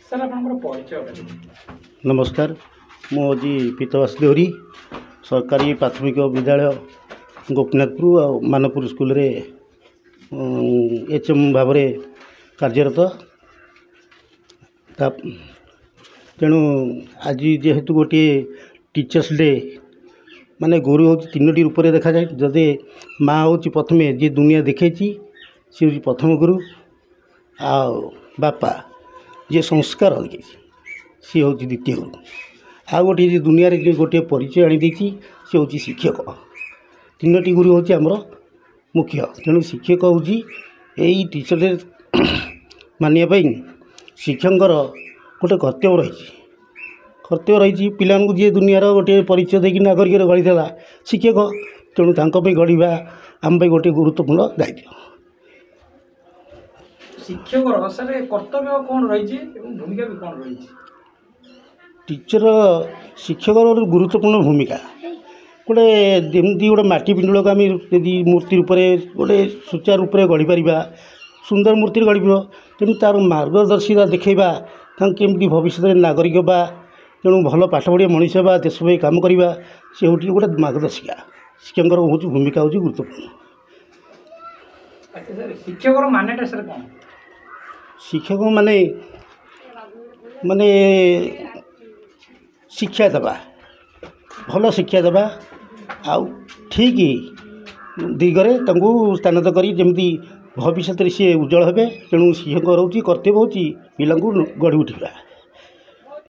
Sir आपनकर परिचय नमस्कार मुझे पीतवास देहरी सरकारी प्राथमिक विद्यालय गोपीनाथपुर और मानपुर स्कूल रे एचएम भाव कार्यरत तेणु आज जेहेतु गोटे टीचर्स डे माने गुरु हूँ तीनो रूप में देखा जाए जदि माँ हूँ प्रथम जी दुनिया देखे सी हूँ प्रथम गुरु आ बापा जी संस्कार देखे सी हूँ द्वितीय गुरु आ गोटे जी दुनिया रे गोटे परिचय आनी सी हूँ शिक्षक तीनो गुरु हूँ आमर मुख्य तेणु शिक्षक हूँ यही टीचर डे मानिया शिक्षकर गोटे कर्तव्य रही पिला जी दुनिया गोटे परिचय देकी नागरिक गढ़ी शिक्षक तेणु गढ़ा आम गोटे गुरुत्वपूर्ण दायित्व। शिक्षक सर कर्तव्य कौन रही भूमिका भी कौन रही टीचर शिक्षक गुरुत्वपूर्ण भूमिका गोटे जमी गोटे माटी पिंडुल को आम यदि मूर्ति रूप गोटे सुचार रूप में गढ़ी पार सुंदर मूर्ति गढ़ तेणु तार मार्गदर्शिता देखा केमती भविष्य नागरिक बा तेणु भल पाठ पढ़िया मनीष बा देश भाई कम करवा सी हूँ गोटे मार्गदर्शिका शिक्षक हूँ भूमिका हूँ गुरुत्वपूर्ण। शिक्षक मानेटा सर कौन शिक्षक माने माने शिक्षा देवा भल शिक्षा देवा आउ ठीक दिगरे स्थानित करमी भविष्य सी उज्जवल हे तेणु शिक्षक रोचे कर्तव्य हूँ पिला गढ़ी उठा।